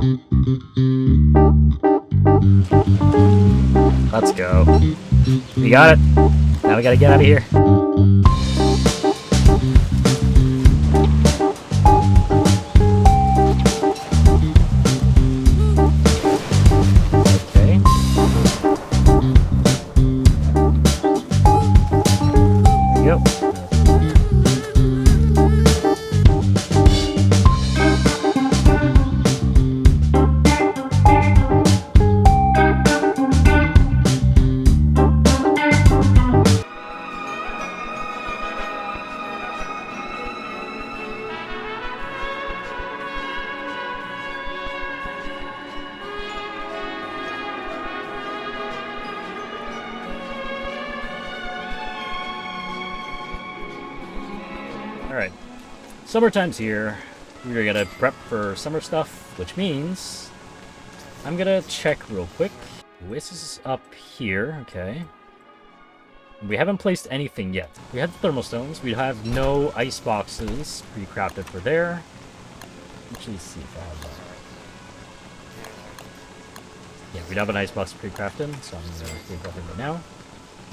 Let's go. We got it. Now we gotta get out of here. Okay. There we go. Alright, summertime's here. We're gonna prep for summer stuff, which means I'm gonna check real quick. Oasis is up here, okay. We haven't placed anything yet. We have the thermal stones. We have no ice boxes pre-crafted for there. Actually, see if I have that. Yeah, we don't have an ice box pre-crafted, so I'm gonna pre-craft it right now.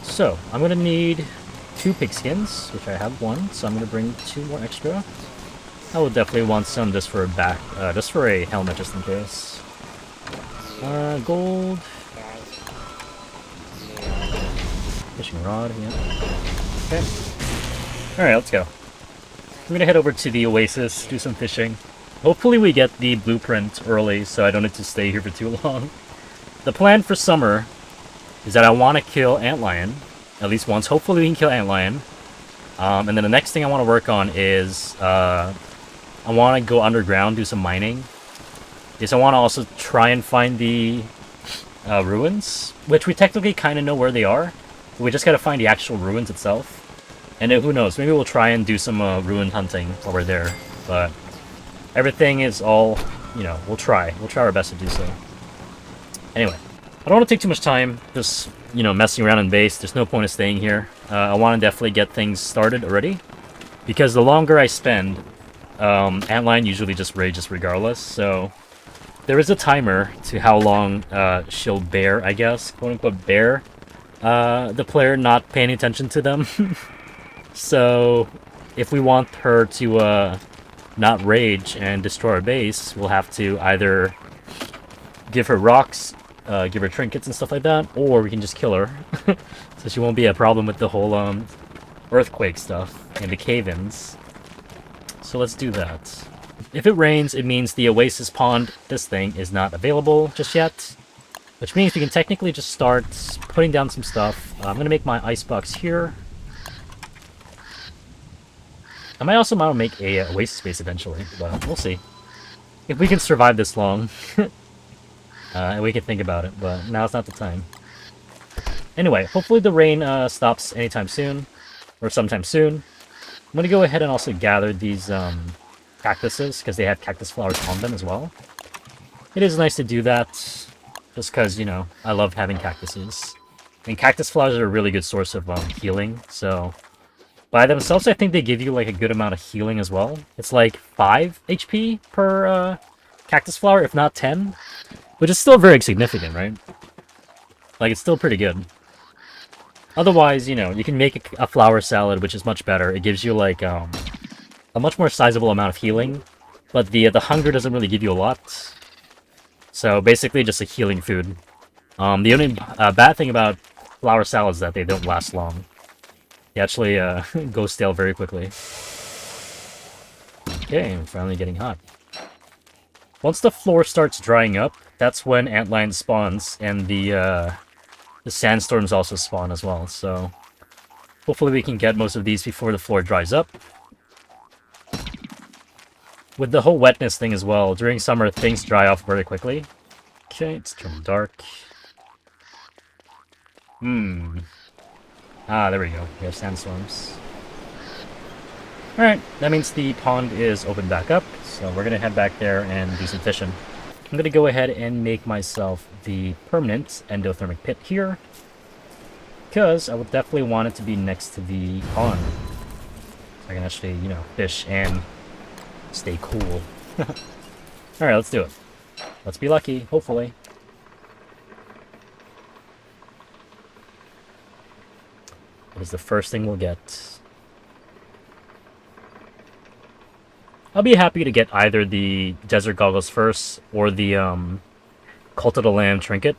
So, I'm gonna need 2 pigskins, which I have 1, so I'm gonna bring 2 more extra. I will definitely want some just for a just for a helmet, just in case. Gold. Fishing rod, yeah. Okay. Alright, let's go. I'm gonna head over to the Oasis, do some fishing. Hopefully we get the blueprint early, so I don't need to stay here for too long. The plan for summer is that I want to kill antlion. At least once. Hopefully we can kill antlion. And then the next thing I want to work on is I want to go underground, do some mining. Yes, I want to also try and find the ruins, which we technically kind of know where they are. We just got to find the actual ruins itself. And then who knows, maybe we'll try and do some ruin hunting while we're there. But everything is all, you know, we'll try. We'll try our best to do so. Anyway, I don't want to take too much time just, you know, messing around in base. There's no point of staying here. I want to definitely get things started already. Because the longer I spend, antlion usually just rages regardless. So there is a timer to how long she'll bear, I guess. Quote unquote bear. The player not paying attention to them. So if we want her to not rage and destroy our base, we'll have to either give her rocks, give her trinkets and stuff like that, or we can just kill her. So she won't be a problem with the whole earthquake stuff and the cave-ins. So let's do that. If it rains, it means the Oasis Pond, this thing, is not available just yet. Which means we can technically just start putting down some stuff. I'm going to make my icebox here. I might also want to make a Oasis base eventually, but we'll see. If we can survive this long. And we can think about it, but now's not the time. Anyway, hopefully the rain stops anytime soon. Or sometime soon. I'm going to go ahead and also gather these cactuses, because they have cactus flowers on them as well. It is nice to do that. Just because, you know, I love having cactuses. And cactus flowers are a really good source of healing, so... By themselves, I think they give you, like, a good amount of healing as well. It's like 5 HP per cactus flower, if not 10. Which is still very significant, right? Like, it's still pretty good. Otherwise, you know, you can make a flower salad, which is much better. It gives you, like, a much more sizable amount of healing. But the hunger doesn't really give you a lot. So basically just a healing food. The only bad thing about flower salads is that they don't last long. They actually go stale very quickly. Okay, I'm finally getting hot. Once the floor starts drying up, that's when antlion spawns, and the sandstorms also spawn as well. So hopefully we can get most of these before the floor dries up. With the whole wetness thing as well, during summer things dry off very quickly. Okay, it's turned dark. Ah, there we go. We have sandstorms. Alright, that means the pond is opened back up, so we're gonna head back there and do some fishing. I'm gonna go ahead and make myself the permanent endothermic pit here, because I would definitely want it to be next to the pond. So I can actually, you know, fish and stay cool. Alright, let's do it. Let's be lucky, hopefully. What is the first thing we'll get? I'll be happy to get either the desert goggles first or the Cult of the Lamb trinket,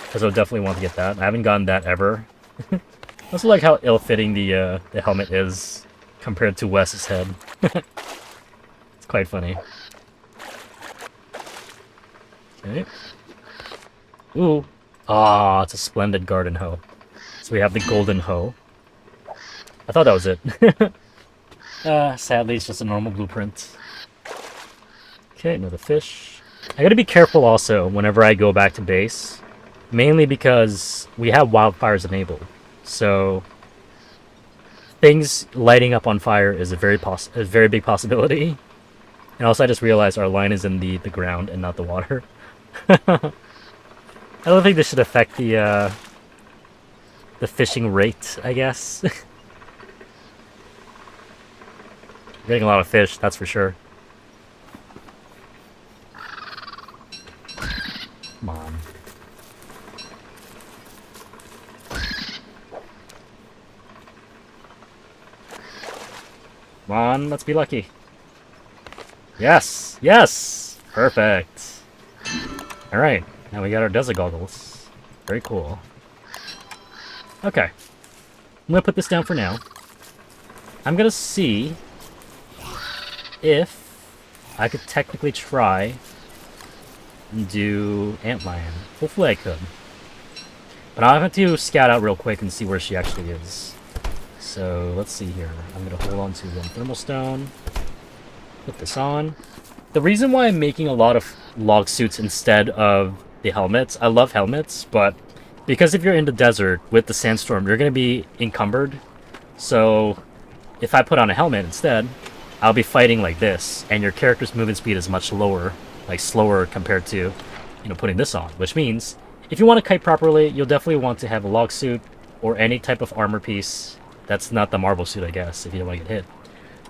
because I'll definitely want to get that. I haven't gotten that ever. I also like how ill-fitting the helmet is compared to Wes's head. It's quite funny. Okay. Ooh. Ah, it's a splendid garden hoe. So we have the golden hoe. I thought that was it. Sadly, it's just a normal blueprint. Okay, another fish. I gotta be careful also whenever I go back to base. Mainly because we have wildfires enabled. So things lighting up on fire is a very big possibility. And also I just realized our line is in the ground and not the water. I don't think this should affect the fishing rate, I guess. Getting a lot of fish, that's for sure. Come on. Come on, let's be lucky. Yes! Yes! Perfect. Alright, now we got our desert goggles. Very cool. Okay. I'm gonna put this down for now. I'm gonna see if I could technically try and do Antlion. Hopefully I could. But I'll have to scout out real quick and see where she actually is. So let's see here. I'm going to hold on to one thermal stone. Put this on. The reason why I'm making a lot of log suits instead of the helmets, I love helmets, but because if you're in the desert with the sandstorm, you're going to be encumbered. So if I put on a helmet instead, I'll be fighting like this, and your character's movement speed is much lower, like slower compared to, putting this on. Which means, if you want to kite properly, you'll definitely want to have a log suit or any type of armor piece. That's not the marble suit, I guess, if you don't want to get hit.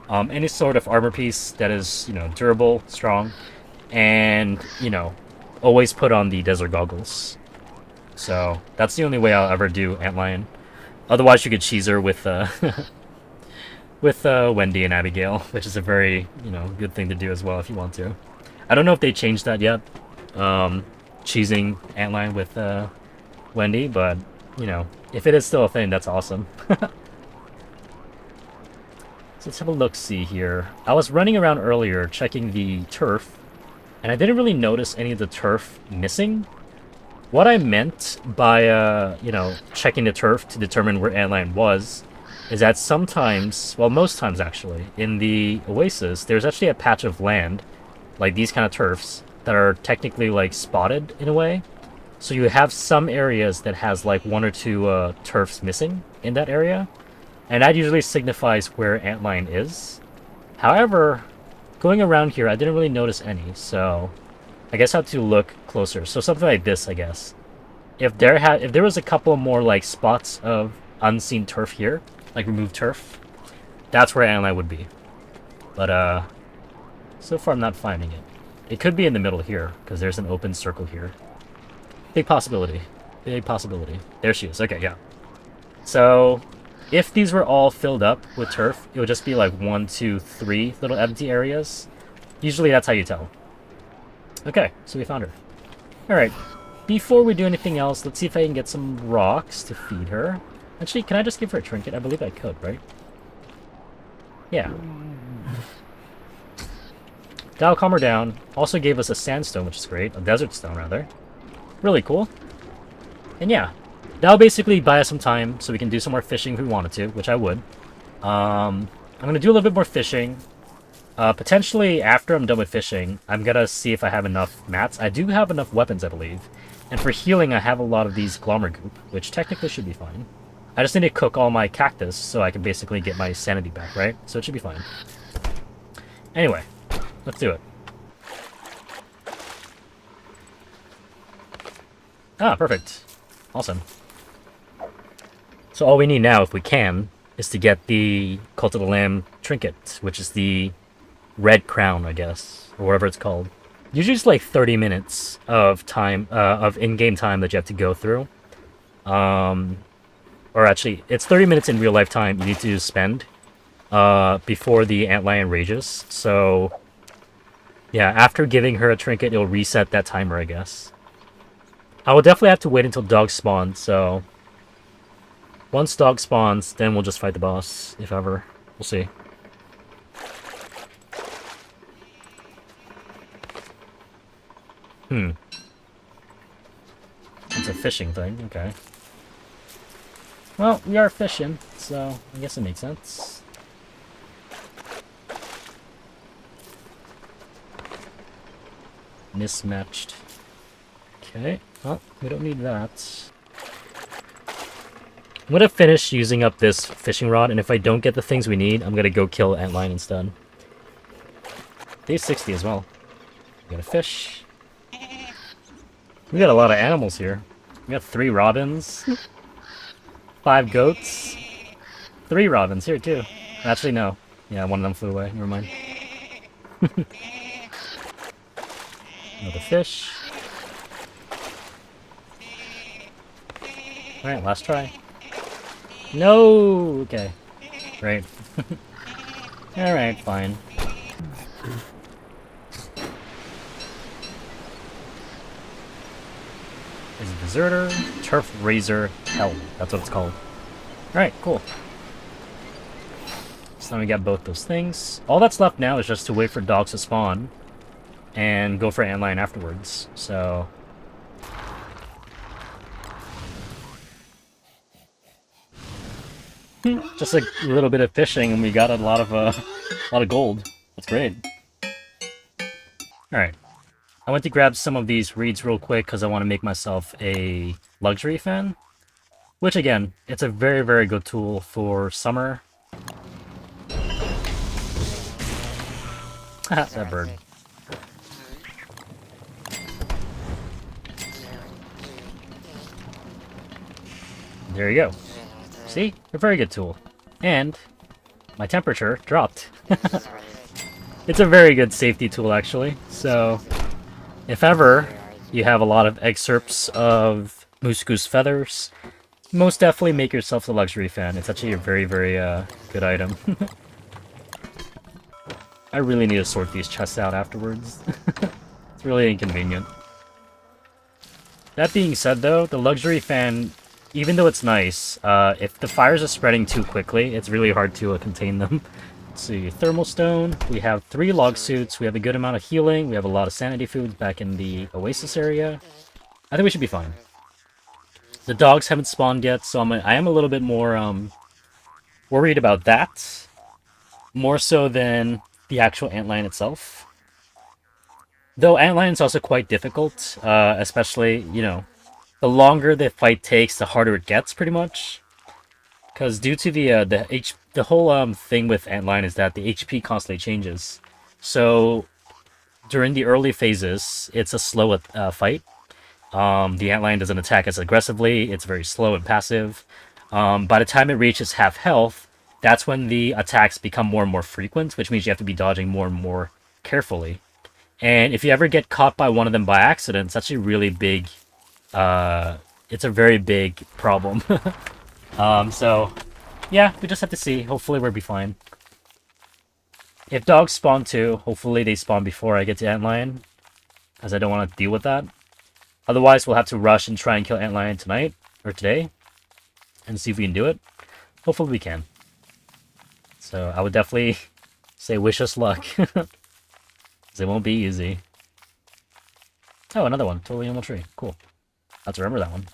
Any sort of armor piece that is, durable, strong, and, always put on the desert goggles. So, that's the only way I'll ever do Antlion. Otherwise, you could cheese her with, with Wendy and Abigail, which is a very, good thing to do as well if you want to. I don't know if they changed that yet, cheesing Antlion with Wendy, but, if it is still a thing, that's awesome. So let's have a look-see here. I was running around earlier checking the turf, and I didn't really notice any of the turf missing. What I meant by, checking the turf to determine where Antlion was is that sometimes, well, most times actually, in the oasis, there's actually a patch of land, like these kind of turfs, that are technically, like, spotted in a way. So you have some areas that has, like, one or two turfs missing in that area, and that usually signifies where Antlion is. However, going around here, I didn't really notice any, so I guess I have to look closer. So something like this, I guess. If there was a couple more, like, spots of unseen turf here, like removed turf, that's where Antlion would be. But so far I'm not finding it. It could be in the middle here, because there's an open circle here. Big possibility. Big possibility. There she is. Okay, yeah. So if these were all filled up with turf, it would just be like 1, 2, 3 little empty areas. Usually that's how you tell. Okay, so we found her. Alright, before we do anything else, let's see if I can get some rocks to feed her. Actually, can I just give her a trinket? I believe I could, right? Yeah. That'll calm her down. Also gave us a sandstone, which is great. A desert stone, rather. Really cool. And yeah, that'll basically buy us some time so we can do some more fishing if we wanted to, which I would. I'm going to do a little bit more fishing. Potentially, after I'm done with fishing, I'm going to see if I have enough mats. I do have enough weapons, I believe. And for healing, I have a lot of these glommer goop, which technically should be fine. I just need to cook all my cactus so I can basically get my sanity back, right? So it should be fine. Anyway, let's do it. Ah, perfect. Awesome. So all we need now, if we can, is to get the Cult of the Lamb trinket, which is the red crown, I guess, or whatever it's called. Usually it's like 30 minutes of time, of in-game time that you have to go through. Or actually, it's 30 minutes in real life time you need to spend before the antlion rages. So, yeah, after giving her a trinket, it'll reset that timer, I guess. I will definitely have to wait until dog spawns, so... Once dog spawns, then we'll just fight the boss, if ever. We'll see. It's a fishing thing, okay. Well, we are fishing, so I guess it makes sense. Mismatched. Okay, well, we don't need that. I'm gonna finish using up this fishing rod, and if I don't get the things we need, I'm gonna go kill antlion instead. Day 60 as well. We got a fish. We got a lot of animals here. We got 3 robins. 5 goats. 3 robins here too. Actually, no. Yeah, one of them flew away. Never mind. Another fish. Alright, last try. No! Okay. Great. Alright, fine. Is a deserter, turf razor, hell. That's what it's called. Alright, cool. So now we got both those things. All that's left now is just to wait for dogs to spawn and go for antlion afterwards. So just a little bit of fishing and we got a lot of gold. That's great. Alright. I went to grab some of these reeds real quick because I want to make myself a luxury fan. Which, again, it's a very, very good tool for summer. Haha, that bird. There you go. See? A very good tool. And my temperature dropped. It's a very good safety tool, actually. So, if ever you have a lot of excerpts of moose goose feathers, most definitely make yourself a luxury fan. It's actually a very, very good item. I really need to sort these chests out afterwards. It's really inconvenient. That being said, though, the luxury fan, even though it's nice, if the fires are spreading too quickly, it's really hard to contain them. Let's see, thermal stone. We have 3 log suits. We have a good amount of healing. We have a lot of sanity foods back in the oasis area. I think we should be fine. The dogs haven't spawned yet, so I am a little bit more worried about that. More so than the actual antlion itself. Though antlion is also quite difficult, especially, you know, the longer the fight takes, the harder it gets, pretty much. Because due to the whole thing with antlion is that the HP constantly changes. So during the early phases, it's a slow fight. The antlion doesn't attack as aggressively. It's very slow and passive. By the time it reaches half health, that's when the attacks become more and more frequent, which means you have to be dodging more and more carefully. And if you ever get caught by one of them by accident, it's actually really big. It's a very big problem. So, yeah, we just have to see. Hopefully we'll be fine. If dogs spawn too, hopefully they spawn before I get to antlion, as I don't want to deal with that. Otherwise, we'll have to rush and try and kill antlion tonight, or today, and see if we can do it. Hopefully we can. So, I would definitely say wish us luck. Because it won't be easy. Oh, another one. Totally normal tree. Cool. I have to remember that one.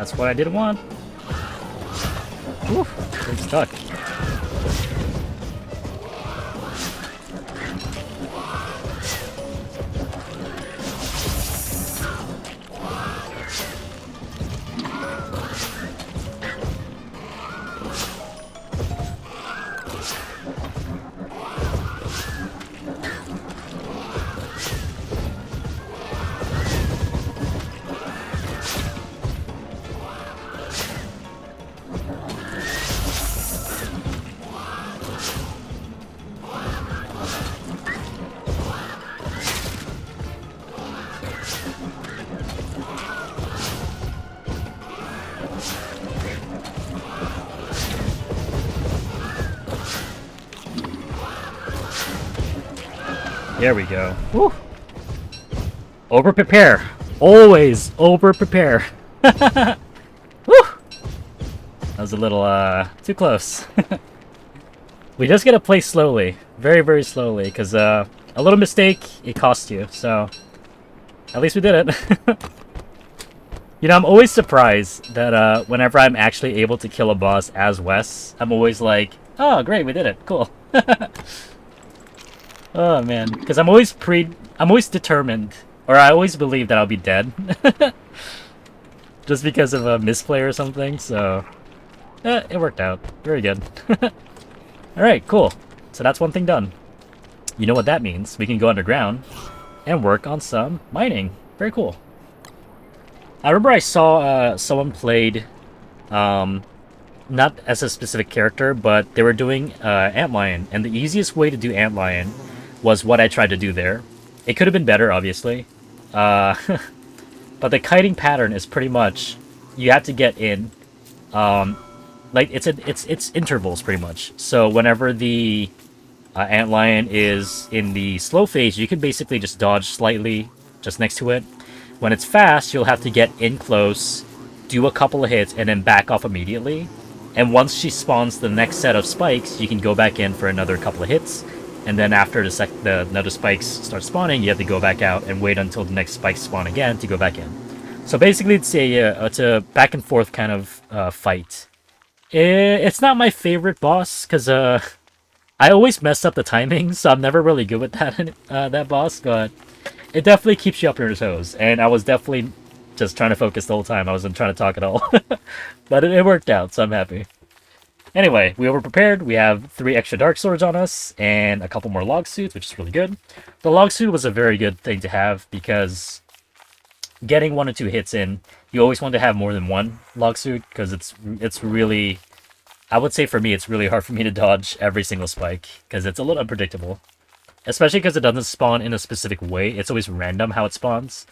That's what I didn't want. Whew, I'm stuck. There we go. Woo! Over-prepare. Always over-prepare. Woo! That was a little, too close. We just gotta play slowly. Very, very slowly, because, a little mistake, it costs you, so... At least we did it. You know, I'm always surprised that, whenever I'm actually able to kill a boss as Wes, I'm always like, oh, great, we did it. Cool. Oh man, because I'm always determined, or I always believe that I'll be dead, just because of a misplay or something. So, it worked out. Very good. All right, cool. So that's one thing done. You know what that means? We can go underground and work on some mining. Very cool. I remember I saw someone played, not as a specific character, but they were doing Antlion, and the easiest way to do Antlion was what I tried to do there. It could have been better, obviously. But the kiting pattern is pretty much, you have to get in. Like, it's intervals, pretty much. So whenever the Antlion is in the slow phase, you can basically just dodge slightly just next to it. When it's fast, you'll have to get in close, do a couple of hits, and then back off immediately. And once she spawns the next set of spikes, you can go back in for another couple of hits. And then after the another spikes start spawning, you have to go back out and wait until the next spikes spawn again to go back in. So basically, it's a back and forth kind of fight. It's not my favorite boss because I always mess up the timing, so I'm never really good with that boss. But it definitely keeps you up on your toes, and I was definitely just trying to focus the whole time. I wasn't trying to talk at all, but it worked out, so I'm happy. Anyway, we over-prepared. We have 3 extra Dark Swords on us, and a couple more Log Suits, which is really good. The Log Suit was a very good thing to have, because getting 1 or 2 hits in, you always want to have more than 1 Log Suit, because it's really... I would say for me, it's really hard for me to dodge every single spike, because it's a little unpredictable. Especially because it doesn't spawn in a specific way. It's always random how it spawns.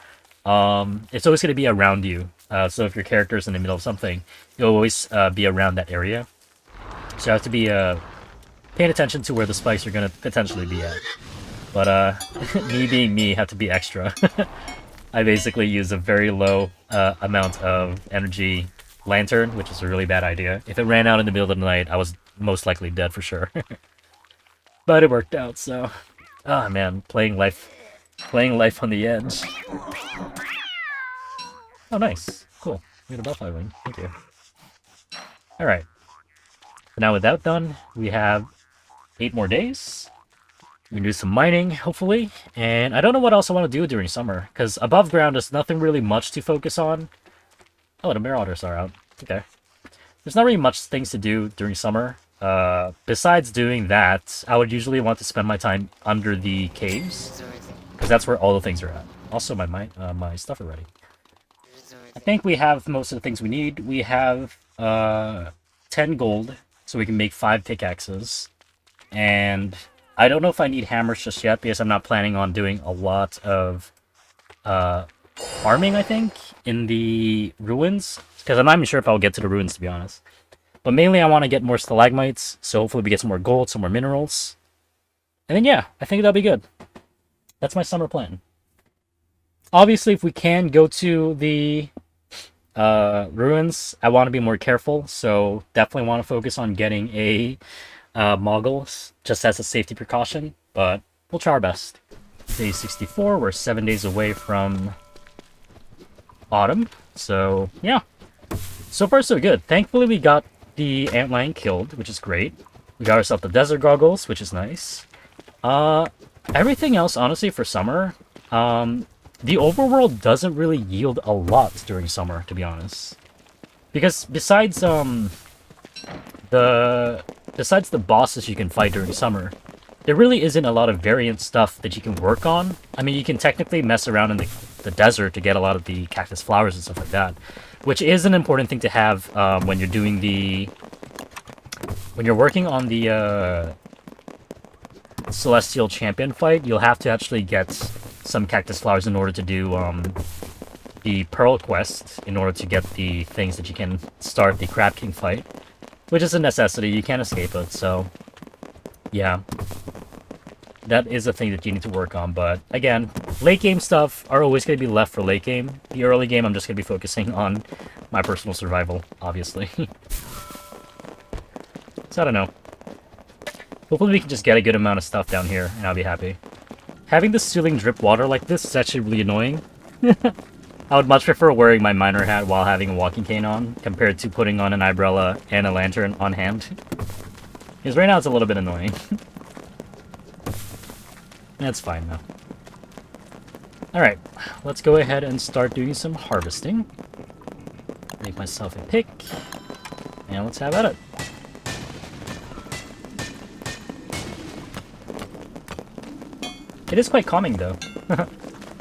It's always going to be around you. So if your character is in the middle of something, you'll always be around that area. So you have to be paying attention to where the spikes are going to potentially be at. But me being me, have to be extra. I basically use a very low amount of energy lantern, which is a really bad idea. If it ran out in the middle of the night, I was most likely dead for sure. But it worked out, so... Ah, man, playing life on the edge. Oh, nice. Cool. We got a Bellfly wing. Thank you. Alright. Now with that done, we have 8 more days. We can do some mining, hopefully. And I don't know what else I want to do during summer, because above ground, there's nothing really much to focus on. Oh, the Marauders are out. Okay. There's not really much things to do during summer. Besides doing that, I would usually want to spend my time under the caves, because that's where all the things are at. Also, my stuff already. I think we have most of the things we need. We have 10 gold, so we can make 5 pickaxes. And I don't know if I need hammers just yet, because I'm not planning on doing a lot of farming, I think, in the ruins. Because I'm not even sure if I'll get to the ruins, to be honest. But mainly I want to get more stalagmites, so hopefully we get some more gold, some more minerals. And then yeah, I think that'll be good. That's my summer plan. Obviously, if we can go to the ruins, I want to be more careful, so definitely want to focus on getting a Moggle, just as a safety precaution, but we'll try our best. Day 64, we're 7 days away from autumn, so yeah. So far, so good. Thankfully, we got the antlion killed, which is great. We got ourselves the desert goggles, which is nice. Everything else, honestly, for summer, the overworld doesn't really yield a lot during summer, to be honest. Because besides the bosses you can fight during summer, there really isn't a lot of variant stuff that you can work on. I mean, you can technically mess around in the desert to get a lot of the cactus flowers and stuff like that, which is an important thing to have when you're doing when you're working on the Celestial Champion fight. You'll have to actually get some cactus flowers in order to do the Pearl quest, in order to get the things that you can start the Crab King fight, which is a necessity. You can't escape it, so yeah. That is a thing that you need to work on, but again, late game stuff are always going to be left for late game. The early game, I'm just going to be focusing on my personal survival, obviously. So I don't know. Hopefully we can just get a good amount of stuff down here, and I'll be happy. Having the ceiling drip water like this is actually really annoying. I would much prefer wearing my miner hat while having a walking cane on, compared to putting on an umbrella and a lantern on hand. Because right now it's a little bit annoying. That's fine though. Alright, let's go ahead and start doing some harvesting. Make myself a pick, and let's have at it. It is quite calming though.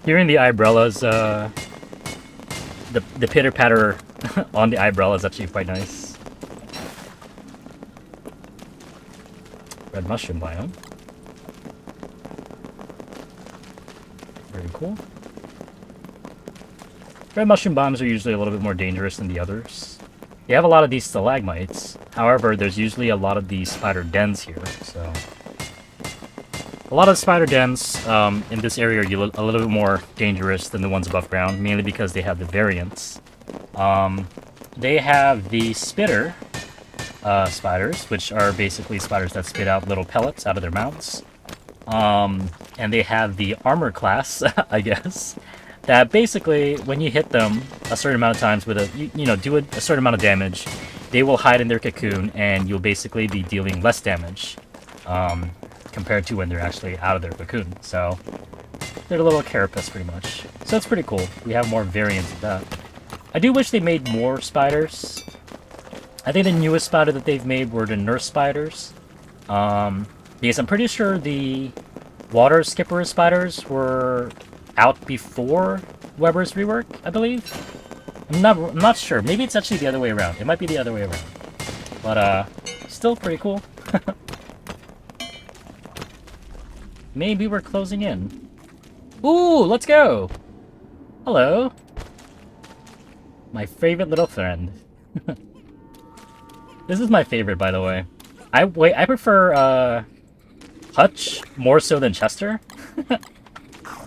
Hearing the umbrellas, the pitter-patter on the umbrella is actually quite nice. Red mushroom biome. Very cool. Red mushroom biomes are usually a little bit more dangerous than the others. They have a lot of these stalagmites. However, there's usually a lot of these spider dens here, so... A lot of spider dens in this area are a little bit more dangerous than the ones above ground, mainly because they have the variants. They have the spitter spiders, which are basically spiders that spit out little pellets out of their mouths. And they have the armor class, I guess, that basically, when you hit them a certain amount of times with do a certain amount of damage, they will hide in their cocoon, and you'll basically be dealing less damage. Compared to when they're actually out of their cocoon. So they're a little carapace pretty much. So that's pretty cool. We have more variants of that. I do wish they made more spiders. I think the newest spider that they've made were the nurse spiders. Because I'm pretty sure the water skipper spiders were out before Weber's rework, I believe. I'm not sure. Maybe it's actually the other way around. It might be the other way around. But still pretty cool. Maybe we're closing in. Ooh, let's go! Hello. My favorite little friend. This is my favorite, by the way. I prefer, Hutch more so than Chester.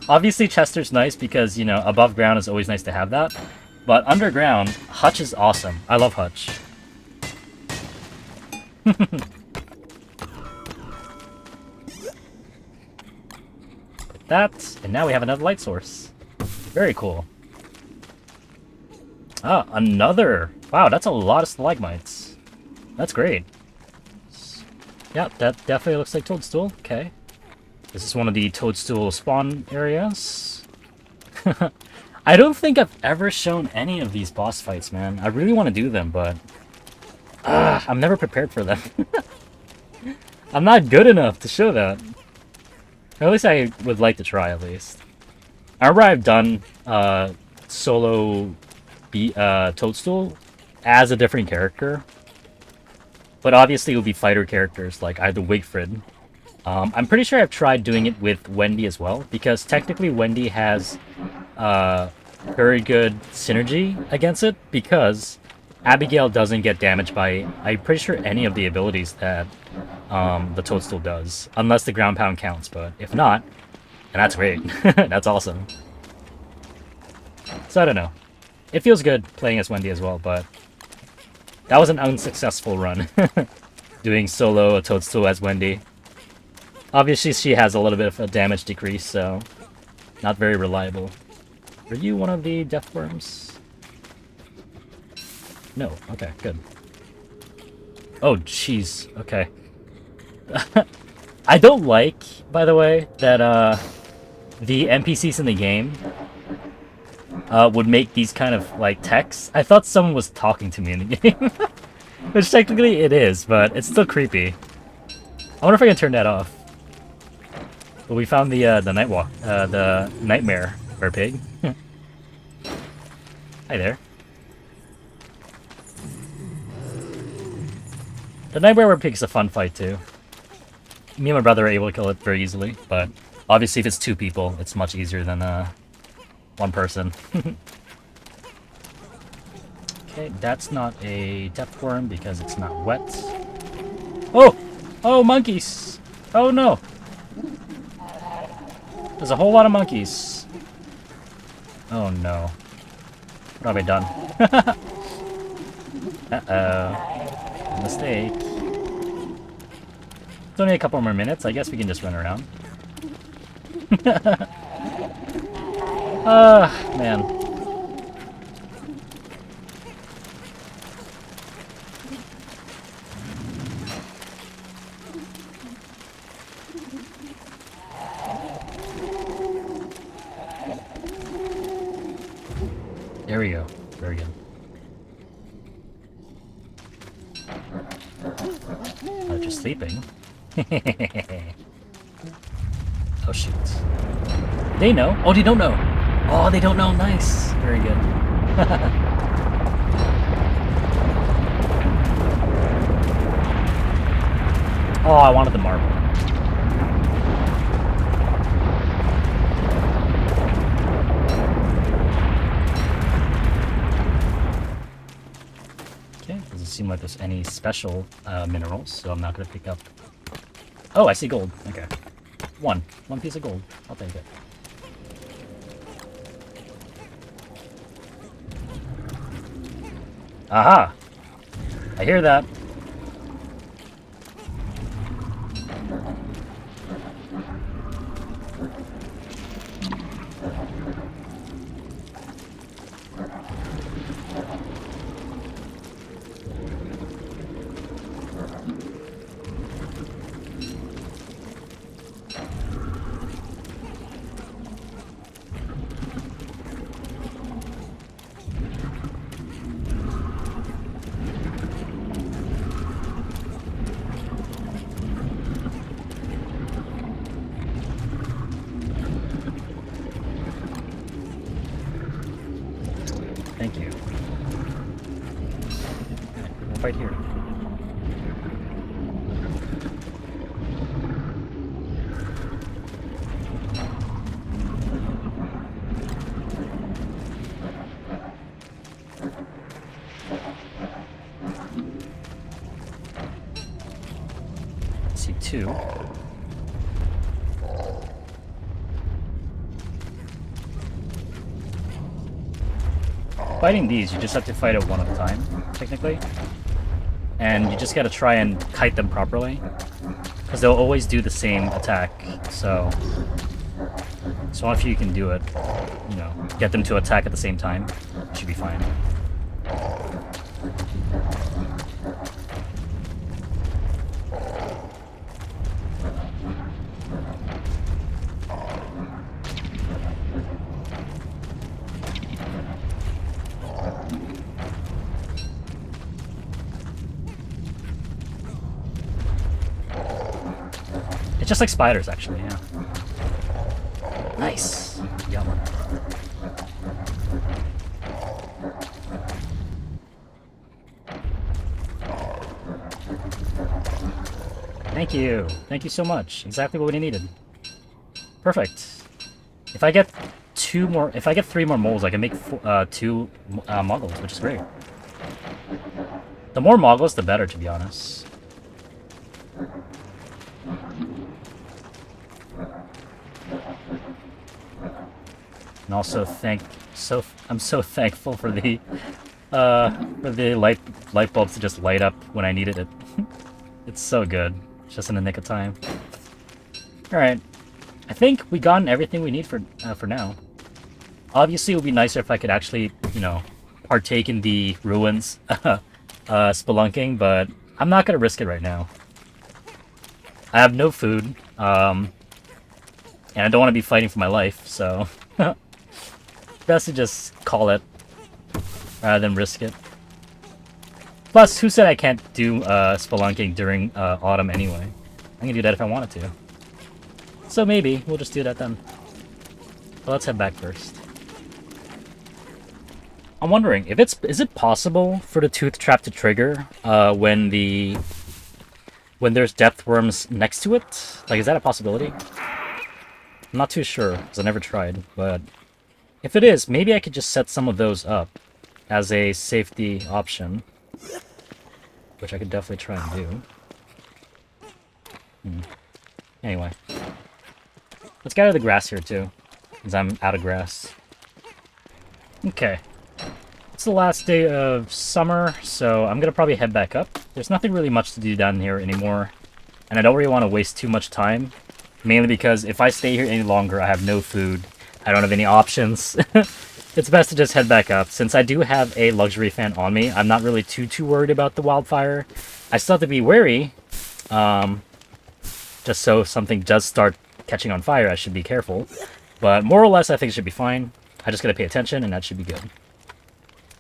Obviously, Chester's nice because, you know, above ground is always nice to have that. But underground, Hutch is awesome. I love Hutch. That, and now we have another light source. Very cool. Ah, another. Wow, that's a lot of stalagmites. That's great. Yeah, that definitely looks like toadstool. Okay. This is one of the toadstool spawn areas. I don't think I've ever shown any of these boss fights, man. I really want to do them, but I'm never prepared for them. I'm not good enough to show that. At least I would like to try, at least. I remember I've done solo Toadstool as a different character. But obviously it would be fighter characters like either Wigfrid. I'm pretty sure I've tried doing it with Wendy as well, because technically Wendy has very good synergy against it, because Abigail doesn't get damaged by, I'm pretty sure, any of the abilities that the Toadstool does, unless the ground pound counts, but if not, then that's great. That's awesome. So I don't know. It feels good playing as Wendy as well, but that was an unsuccessful run. Doing solo a Toadstool as Wendy. Obviously she has a little bit of a damage decrease, so not very reliable. Are you one of the death worms? No. Okay, good. Oh, jeez. Okay. I don't like, by the way, that the NPCs in the game would make these kind of like texts. I thought someone was talking to me in the game, which technically it is, but it's still creepy. I wonder if I can turn that off. But we found the the nightmare bear pig. Hi there. The nightmare bear pig is a fun fight too. Me and my brother are able to kill it very easily, but obviously if it's two people, it's much easier than one person. Okay, that's not a depth worm because it's not wet. Oh! Oh, monkeys! Oh no! There's a whole lot of monkeys. Oh no. What have I done? Uh-oh. Mistake. It's only a couple more minutes. I guess we can just run around. Man. There we go. Very good. Oh, just sleeping. Oh, shoot. They know. Oh, they don't know. Oh, they don't know. Nice. Very good. Oh, I wanted the marble. Okay, doesn't seem like there's any special minerals, so I'm not going to pick up. Oh, I see gold. Okay. One piece of gold. I'll take it. Aha! I hear that. Thank you. Okay, we'll fight here. Let's see, two. Fighting these, you just have to fight it one at a time, technically. And you just gotta try and kite them properly. Because they'll always do the same attack, so... So if you can do it, you know, get them to attack at the same time, you should be fine. It's just like spiders, actually, yeah. Nice. Yum. Thank you. Thank you so much. Exactly what we needed. Perfect. If I get three more moles, I can make two moggles, which is great. The more moggles, the better, to be honest. And also I'm so thankful for the light bulbs to just light up when I needed it. It's so good. It's just in the nick of time. All right, I think we gotten everything we need for now. Obviously, it would be nicer if I could actually, you know, partake in the ruins spelunking, but I'm not gonna risk it right now. I have no food, and I don't want to be fighting for my life, so best to just call it rather than risk it. Plus, who said I can't do spelunking during autumn anyway? I can do that if I wanted to. So maybe we'll just do that then. But let's head back first. I'm wondering if is it possible for the tooth trap to trigger when there's depth worms next to it? Like, is that a possibility? I'm not too sure because I never tried, but if it is, maybe I could just set some of those up as a safety option, which I could definitely try and do. Anyway, let's get out of the grass here too, because I'm out of grass. Okay. It's the last day of summer, so I'm gonna probably head back up. There's nothing really much to do down here anymore, and I don't really want to waste too much time, mainly because if I stay here any longer, I have no food. I don't have any options. It's best to just head back up. Since I do have a luxury fan on me, I'm not really too worried about the wildfire. I still have to be wary, just so if something does start catching on fire, I should be careful. But more or less, I think it should be fine. I just gotta pay attention, and that should be good.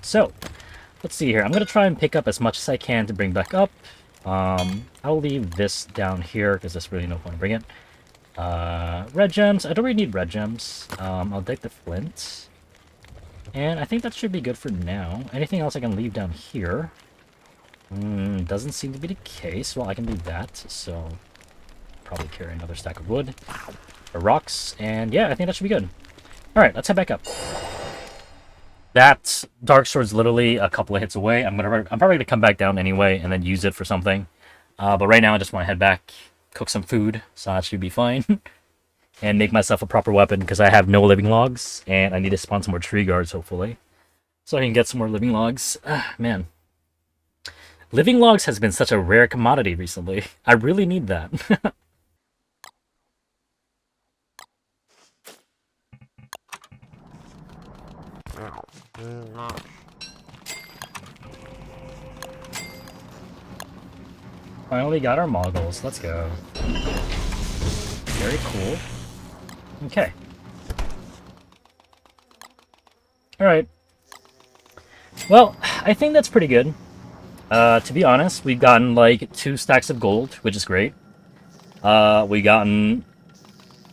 So, let's see here. I'm going to try and pick up as much as I can to bring back up. I'll leave this down here because there's really no point to bring it. Red gems. I don't really need red gems. I'll take the flint. And I think that should be good for now. Anything else I can leave down here? Doesn't seem to be the case. Well, I can do that. So, probably carry another stack of wood. Or rocks. And yeah, I think that should be good. Alright, let's head back up. That dark sword's literally a couple of hits away. I'm probably gonna come back down anyway and then use it for something. But right now I just want to head back, cook some food, so that should be fine, and make myself a proper weapon because I have no living logs and I need to spawn some more tree guards hopefully, so I can get some more living logs. Man, living logs has been such a rare commodity recently. I really need that. Finally got our moggles. Let's go. Very cool. Okay. Alright. Well, I think that's pretty good. To be honest, we've gotten like 2 stacks of gold, which is great. We've gotten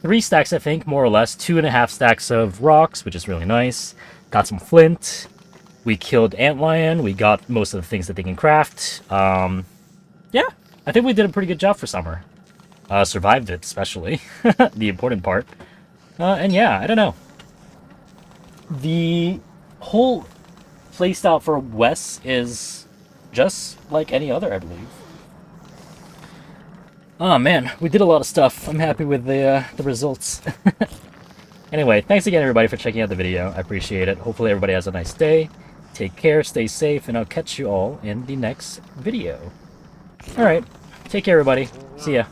3 stacks, I think, more or less. 2.5 stacks of rocks, which is really nice. Got some flint. We killed Antlion. We got most of the things that they can craft. Yeah, I think we did a pretty good job for summer. Survived it, especially. The important part. And yeah, I don't know. The whole playstyle for Wes is just like any other, I believe. Oh man, we did a lot of stuff. I'm happy with the results. Anyway, thanks again everybody for checking out the video. I appreciate it. Hopefully everybody has a nice day. Take care, stay safe, and I'll catch you all in the next video. Alright, take care everybody. See ya.